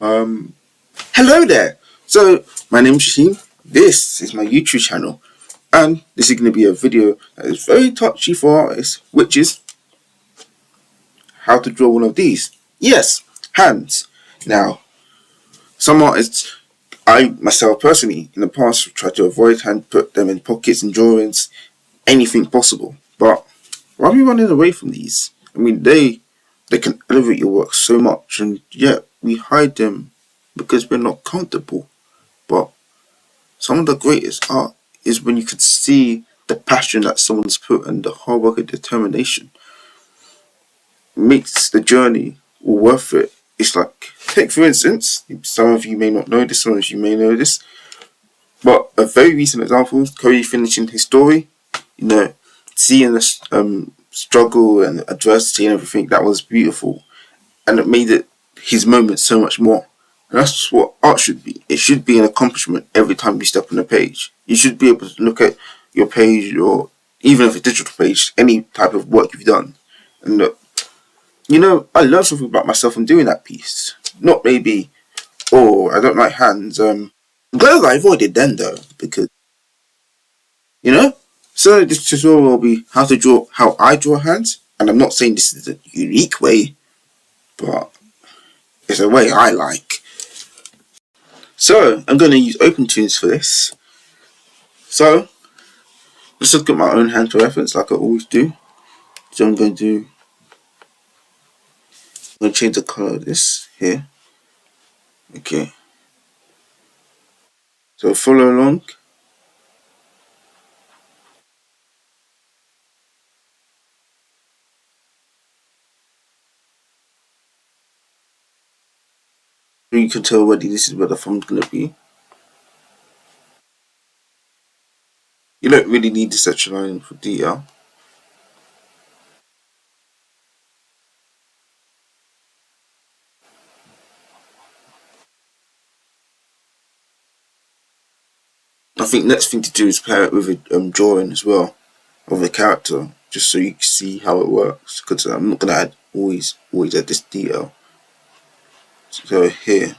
Um, Hello there. So, my name's Shaheen. This is my YouTube channel, and this is going to be a video that is very touchy for artists, which is how to draw one of these. Yes, hands. Now, some artists, I myself personally, in the past, tried to avoid hand, put them in pockets and drawings, anything possible. But why are we running away from these? I mean, they can elevate your work so much, and yet we hide them because we're not comfortable. But some of the greatest art is when you can see the passion that someone's put and the hard work and determination makes the journey worth it. It's like, take for instance, some of you may not know this, some of you may know this, but a very recent example, Curry finishing his story, you know, seeing the struggle and adversity and everything, that was beautiful. And it made it his moment so much more. And that's what art should be. It should be an accomplishment every time you step on a page. You should be able to look at your page, or even if it's a digital page, any type of work you've done, and look, I learned something about myself from doing that piece. Not maybe, oh, I don't like hands. I'm glad I avoided then though, because you know. So this tutorial will be how I draw hands, and I'm not saying this is a unique way, but it's a way I like. So I'm going to use OpenTunes for this. So let's look at my own hand for reference, like I always do. So I'm going to change the color of this here. Okay. So follow along. You can tell already this is where the thumb's going to be. You don't really need this extra line for detail. I think next thing to do is pair it with a drawing as well of a character, just so you can see how it works. Because I'm not going to always add this detail. So here.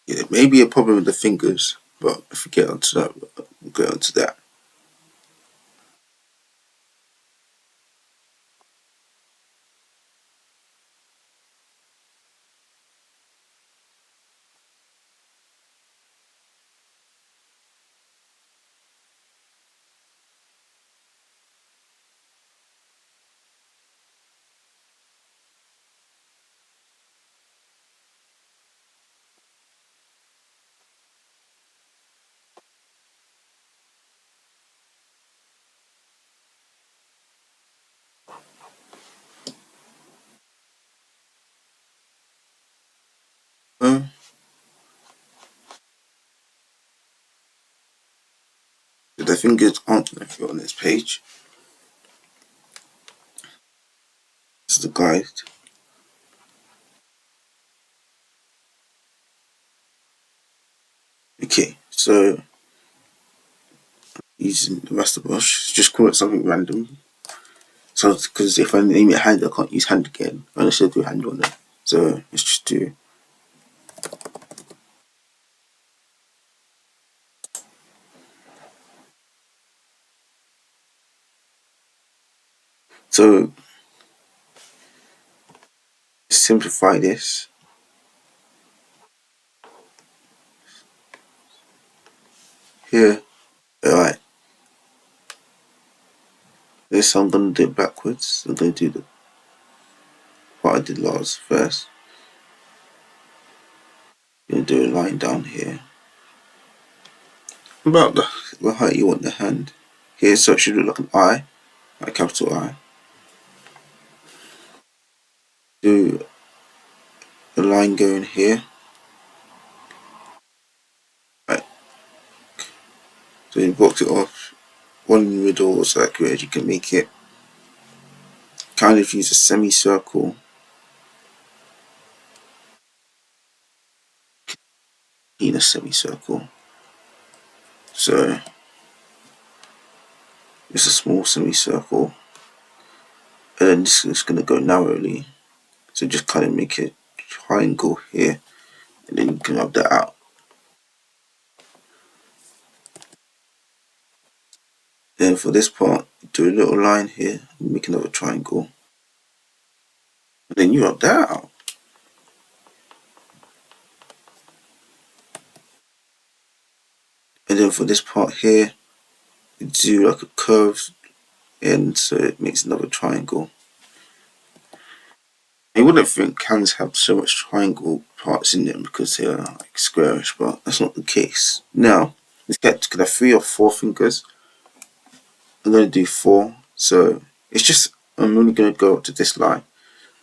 Yeah, it may be a problem with the fingers, but if we get onto that, we'll get onto that. Uh, the fingers aren't going to fit on this page. This is the guide. Okay, so using the master brush, just call it something random. So, because if I name it hand, I can't use hand again. I should do hand on it. So let's just do. So simplify this. Here, alright. This I'm gonna do it backwards. I'm gonna do what I did last first. I'm gonna do a line down here. About the height you want the hand. Here, so it should look like an I, like a capital I. Do a line going here. Right. So you box it off. One in the middle, so accurate as you can make it. kind of use a semicircle. In a semicircle. So it's a small semicircle, and then this is going to go narrowly. So just kind of make a triangle here, and then you can rub that out. Then for this part, do a little line here, and make another triangle, and then you rub that out. And then for this part here, you do like a curved end, so it makes another triangle. You wouldn't think cans have so much triangle parts in them because they are like squarish, but that's not the case. Now, let's get to 3 or 4 fingers. I'm going to do 4, so it's just, I'm only going to go up to this line.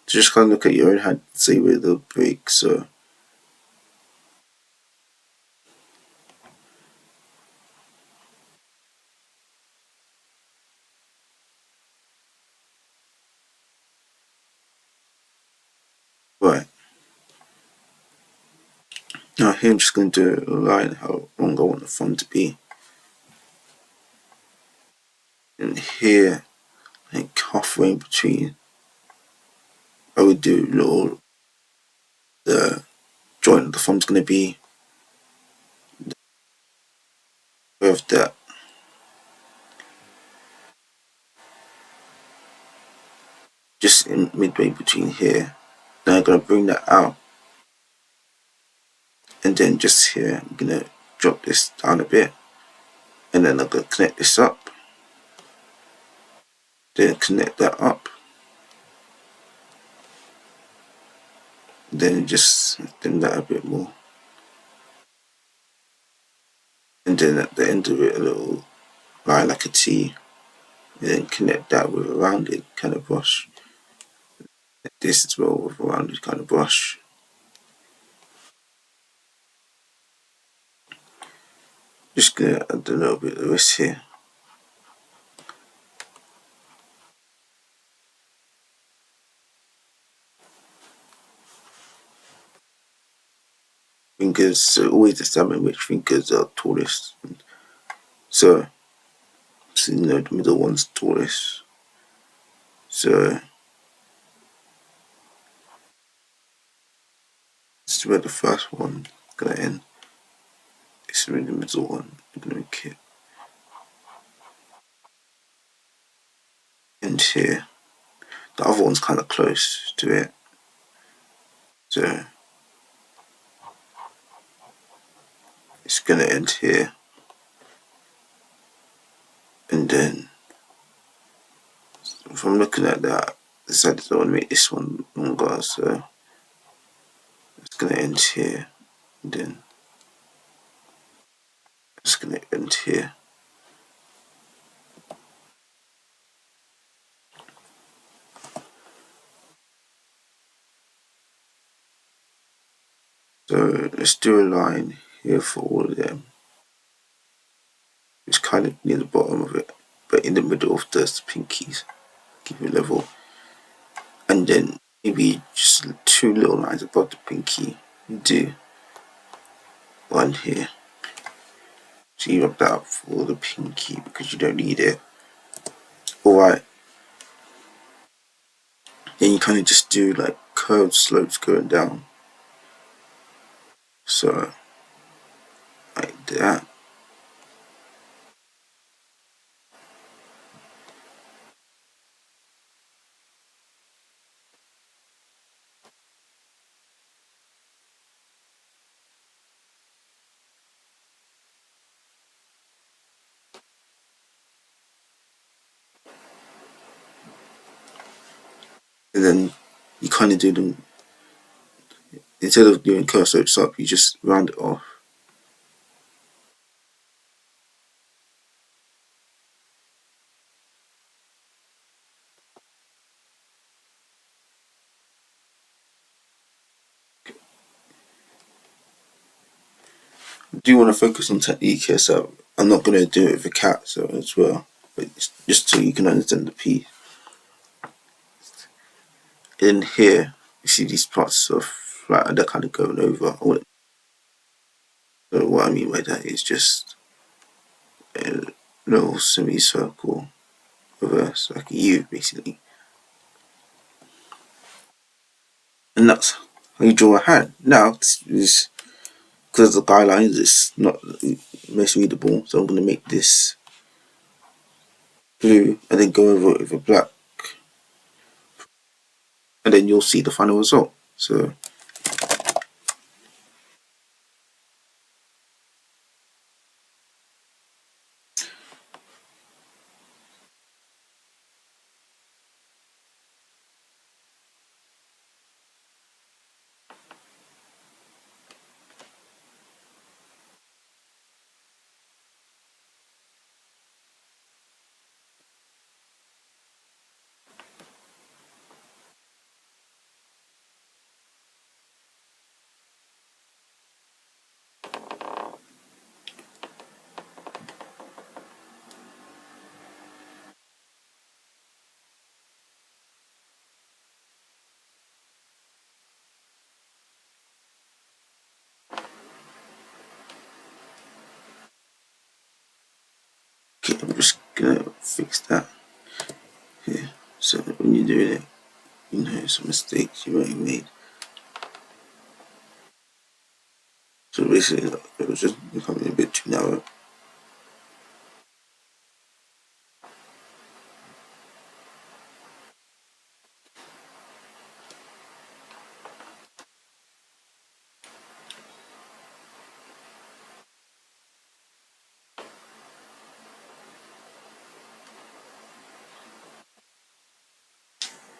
So just kind of look at your own hand and see where they'll break, so. Right. Now here I'm just going to do a line how long I want the thumb to be. And here, like halfway in between, I would do little, the joint of the thumb's going to be with that. Just in midway between here. Then I'm going to bring that out. And then just here, I'm going to drop this down a bit. And then I'm going to connect this up. Then connect that up. Then just dim that a bit more. And then at the end of it, a little line like a T. And then connect that with a rounded kind of brush. This as well with a rounded kind of brush. Just gonna add a little bit of this here. Fingers, so always examine which fingers are tallest. So you know the middle one's tallest. So this is where the first one is gonna end. This is where the middle one is gonna make it end here. The other one's kind of close to it. So it's gonna end here. And then if I'm looking at that, I decided I want to make this one longer, so it's gonna end here. And then it's gonna end here. So let's do a line here for all of them. It's kind of near the bottom of it, but in the middle of the pinkies. Keep it level. And then maybe just 2 little lines above the pinky. Do one here. So you rub that up for the pinky because you don't need it. Alright. Then you kind of just do like curved slopes going down. So like that. And then you kind of do them, instead of doing curved slopes up, you just round it off. I do want to focus on technique here, so I'm not going to do it with a cat so as well, but just so you can understand the piece. in here you see these parts of like they're kind of going over. So what I mean by that is just a little semicircle reverse, like a U basically. And that's how you draw a hand. Now, this is because the guidelines is not most readable, so I'm going to make this blue and then go over it with a black, and then you'll see the final result. So okay, I'm just gonna fix that here. So when you're doing it, you know some mistakes you might have made. So basically, it was just becoming a bit too narrow.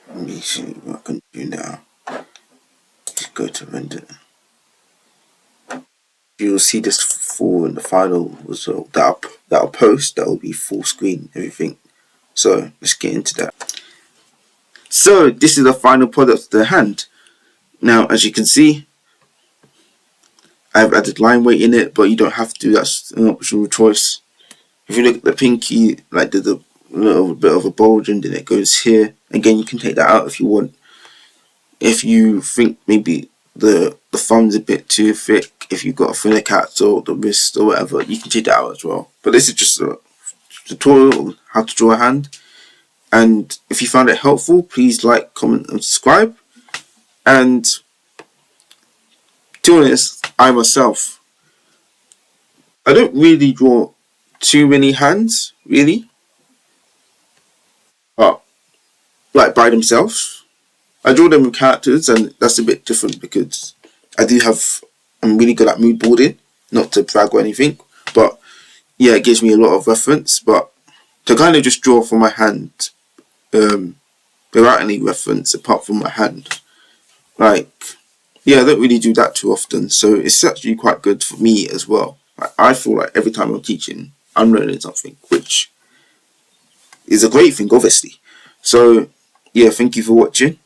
Let me see what I can do now. Just go to render. You'll see this full in the final result that I'll post. That will be full screen, everything. So let's get into that. So this is the final product of the hand. Now, as you can see, I've added line weight in it, but you don't have to. That's an optional choice. If you look at the pinky, like there's a little bit of a bulge and then it goes here. Again, you can take that out if you want. If you think maybe the thumb's a bit too thick, if you've got a thinner cat or the wrist or whatever, you can take that out as well. But this is just a tutorial on how to draw a hand. And if you found it helpful, please like, comment and subscribe. And to be honest, I myself, I don't really draw too many hands, really. But like by themselves. I draw them with characters, and that's a bit different because I'm really good at mood boarding, not to brag or anything, but yeah, it gives me a lot of reference. But to kind of just draw from my hand, without any reference apart from my hand, like, yeah, I don't really do that too often, so it's actually quite good for me as well. I feel like every time I'm teaching, I'm learning something, which is a great thing, obviously. So yeah, thank you for watching.